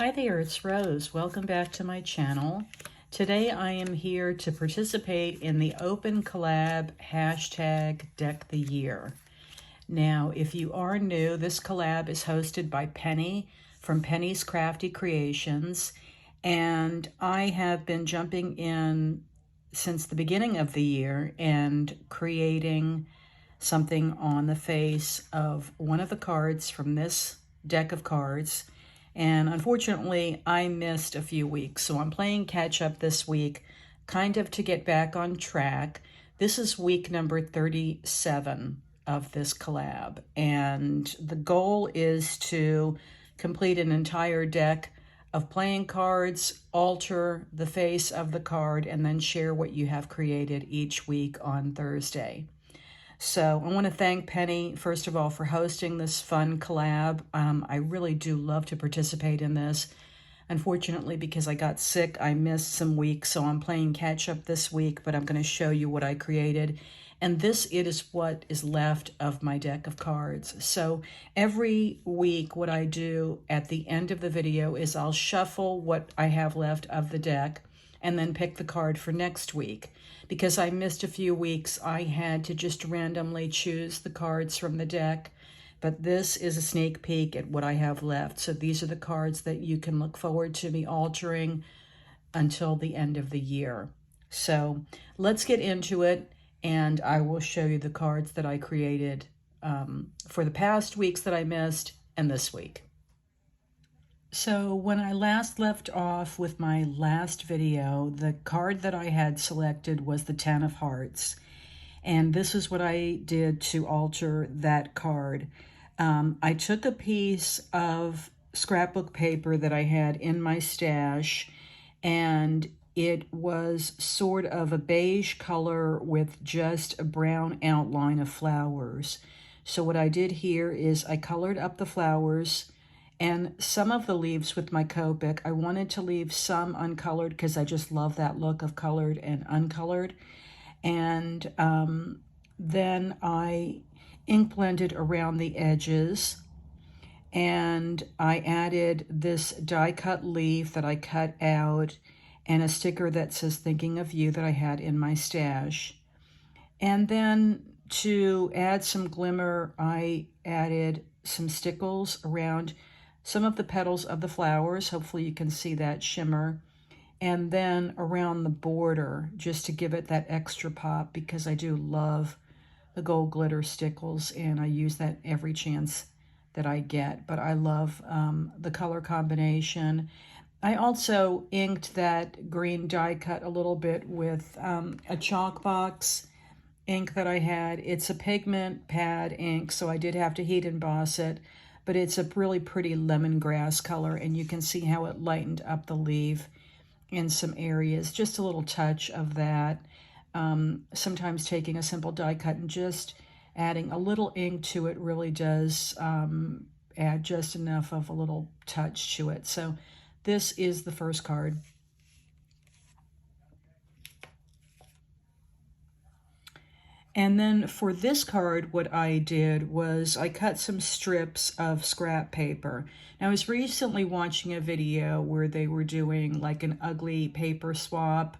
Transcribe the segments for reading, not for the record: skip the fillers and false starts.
Hi there, it's Rose. Welcome back to my channel. Today I am here to participate in the Open Collab hashtag Deck the Year. Now, if you are new, this collab is hosted by Penny from Penny's Crafty Creations, and I have been jumping in since the beginning of the year and creating something on the face of one of the cards from this deck of cards. And unfortunately, I missed a few weeks, so I'm playing catch up this week, kind of to get back on track. This is week number 37 of this collab, and the goal is to complete an entire deck of playing cards, alter the face of the card, and then share what you have created each week on Thursday. So I want to thank Penny, first of all, for hosting this fun collab. I really do love to participate in this. Unfortunately, because I got sick, I missed some weeks, so I'm playing catch up this week, but I'm going to show you what I created. And this is what is left of my deck of cards. So every week, what I do at the end of the video is I'll shuffle what I have left of the deck and then pick the card for next week. Because I missed a few weeks, I had to just randomly choose the cards from the deck. But this is a sneak peek at what I have left. So these are the cards that you can look forward to me altering until the end of the year. So let's get into it, and I will show you the cards that I created for the past weeks that I missed and this week. So when I last left off with my last video, the card that I had selected was the 10 of Hearts. And this is what I did to alter that card. I took a piece of scrapbook paper that I had in my stash, and it was sort of a beige color with just a brown outline of flowers. So what I did here is I colored up the flowers and some of the leaves with my Copic. I wanted to leave some uncolored because I just love that look of colored and uncolored. And then I ink blended around the edges, and I added this die cut leaf that I cut out and a sticker that says thinking of you that I had in my stash. And then to add some glimmer, I added some stickles around some of the petals of the flowers. Hopefully you can see that shimmer. And then around the border, just to give it that extra pop, because I do love the gold glitter stickles, and I use that every chance that I get. But I love the color combination. I also inked that green die cut a little bit with a chalk box ink that I had. It's a pigment pad ink, so I did have to heat emboss it. But it's a really pretty lemongrass color, and you can see how it lightened up the leaf in some areas. Just a little touch of that. Sometimes taking a simple die cut and just adding a little ink to it really does add just enough of a little touch to it. So this is the first card. And then for this card, what I did was I cut some strips of scrap paper. Now, I was recently watching a video where they were doing like an ugly paper swap,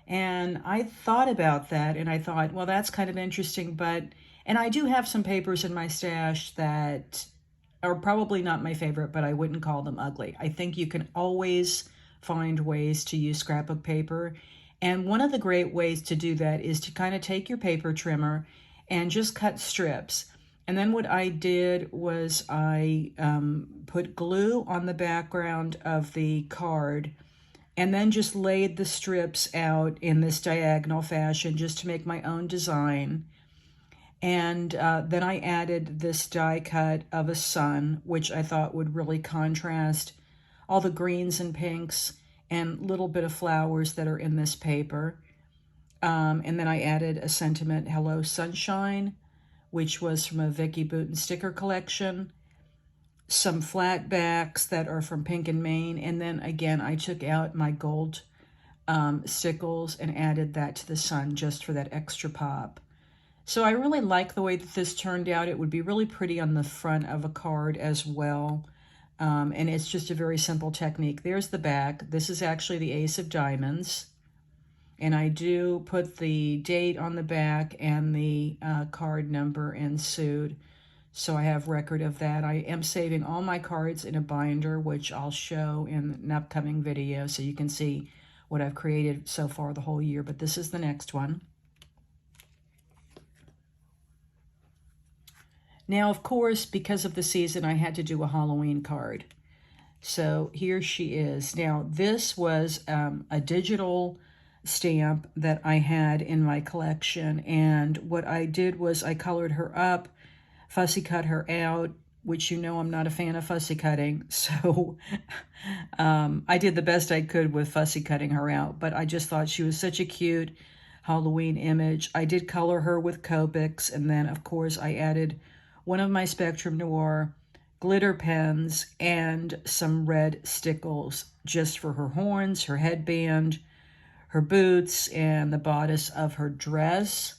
and I thought about that, and I thought, well, that's kind of interesting, and I do have some papers in my stash that are probably not my favorite, but I wouldn't call them ugly. I think you can always find ways to use scrapbook paper. And one of the great ways to do that is to kind of take your paper trimmer and just cut strips. And then what I did was I put glue on the background of the card and then just laid the strips out in this diagonal fashion just to make my own design. And then I added this die cut of a sun, which I thought would really contrast all the greens and pinks and little bit of flowers that are in this paper. And then I added a sentiment, Hello Sunshine, which was from a Vicky Booten sticker collection. Some flat backs that are from Pink and Maine. And then again, I took out my gold stickles and added that to the sun just for that extra pop. So I really like the way that this turned out. It would be really pretty on the front of a card as well. And it's just a very simple technique. There's the back. This is actually the Ace of Diamonds. And I do put the date on the back and the card number and suit. So I have record of that. I am saving all my cards in a binder, which I'll show in an upcoming video so you can see what I've created so far the whole year. But this is the next one. Now, of course, because of the season, I had to do a Halloween card. So here she is. Now, this was a digital stamp that I had in my collection. And what I did was I colored her up, fussy cut her out, which you know I'm not a fan of fussy cutting. So I did the best I could with fussy cutting her out. But I just thought she was such a cute Halloween image. I did color her with Copics. And then, of course, I added one of my Spectrum Noir glitter pens and some red stickles just for her horns, her headband, her boots, and the bodice of her dress.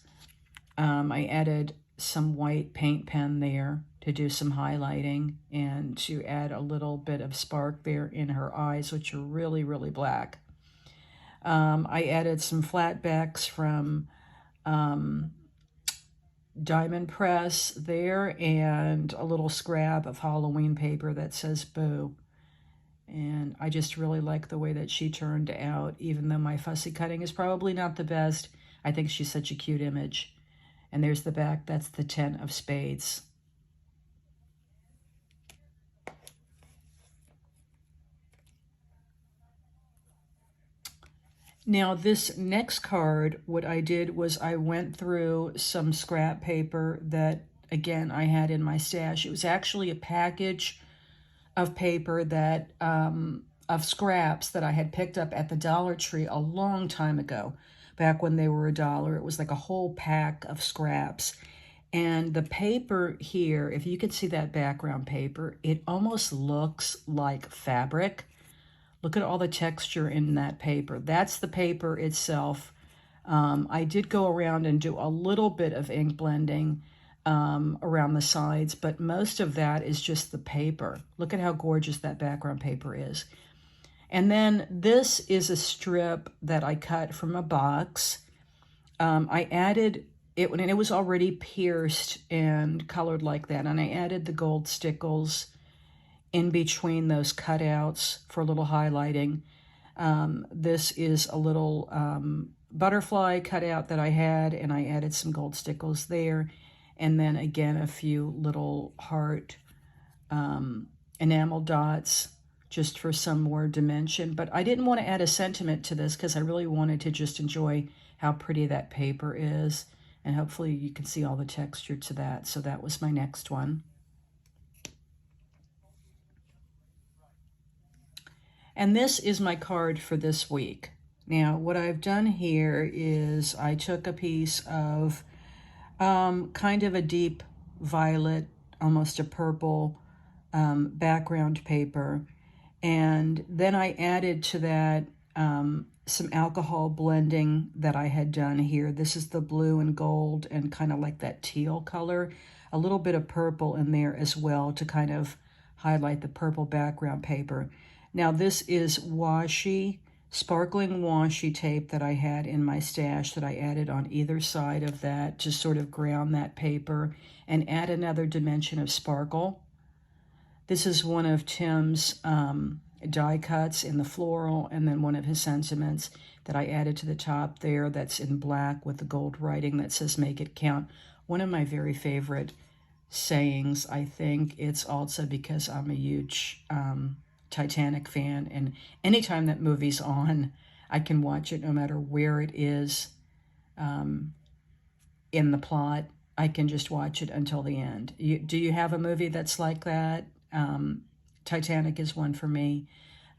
I added some white paint pen there to do some highlighting and to add a little bit of spark there in her eyes, which are really, really black. I added some flatbacks from Diamond Press there and a little scrap of Halloween paper that says Boo. And I just really like the way that she turned out, even though my fussy cutting is probably not the best. I think she's such a cute image. And there's the back. That's the 10 of spades. Now, this next card, what I did was I went through some scrap paper that, again, I had in my stash. It was actually a package of paper that, of scraps that I had picked up at the Dollar Tree a long time ago, back when they were $1. It was like a whole pack of scraps. And the paper here, if you can see that background paper, it almost looks like fabric. Look at all the texture in that paper. That's the paper itself. I did go around and do a little bit of ink blending around the sides, but most of that is just the paper. Look at how gorgeous that background paper is. And then this is a strip that I cut from a box. I added it, and it was already pierced and colored like that, and I added the gold stickles in between those cutouts for a little highlighting. This is a little butterfly cutout that I had, and I added some gold stickles there. And then again, a few little heart enamel dots just for some more dimension. But I didn't want to add a sentiment to this because I really wanted to just enjoy how pretty that paper is. And hopefully you can see all the texture to that. So that was my next one. And this is my card for this week. Now, what I've done here is I took a piece of kind of a deep violet, almost a purple background paper. And then I added to that some alcohol blending that I had done here. This is the blue and gold and kind of like that teal color. A little bit of purple in there as well to kind of highlight the purple background paper. Now this is washi, sparkling washi tape that I had in my stash that I added on either side of that to sort of ground that paper and add another dimension of sparkle. This is one of Tim's die cuts in the floral, and then one of his sentiments that I added to the top there that's in black with the gold writing that says "Make It Count." One of my very favorite sayings. I think it's also because I'm a huge Titanic fan, and anytime that movie's on, I can watch it no matter where it is in the plot. I can just watch it until the end. Do you have a movie that's like that? Titanic is one for me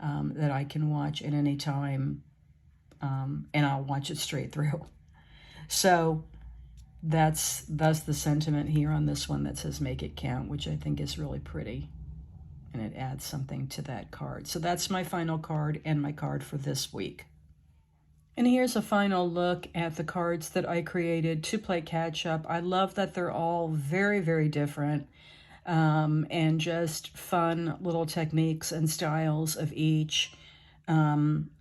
that I can watch at any time, and I'll watch it straight through. So that's the sentiment here on this one that says "Make It Count," which I think is really pretty. And it adds something to that card. So that's my final card and my card for this week. And here's a final look at the cards that I created to play catch up. I love that they're all very, very different. and just fun little techniques and styles of each.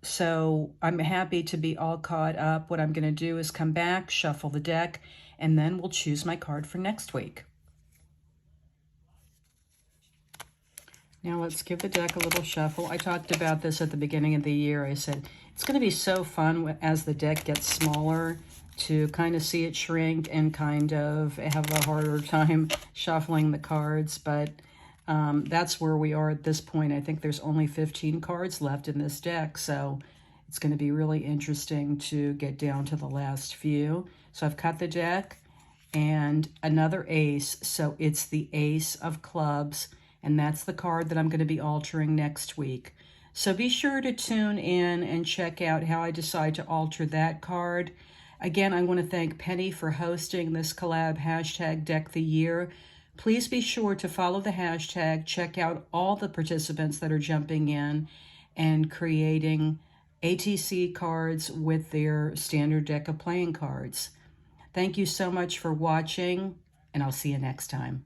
So I'm happy to be all caught up. What I'm going to do is come back, shuffle the deck, and then we'll choose my card for next week. Now let's give the deck a little shuffle. I talked about this at the beginning of the year. I said it's going to be so fun as the deck gets smaller to kind of see it shrink and kind of have a harder time shuffling the cards. But that's where we are at this point. I think there's only 15 cards left in this deck, so it's going to be really interesting to get down to the last few. So I've cut the deck and another ace, so it's the Ace of Clubs, and that's the card that I'm going to be altering next week. So be sure to tune in and check out how I decide to alter that card. Again, I want to thank Penny for hosting this collab hashtag Deck the Year. Please be sure to follow the hashtag, check out all the participants that are jumping in and creating ATC cards with their standard deck of playing cards. Thank you so much for watching, and I'll see you next time.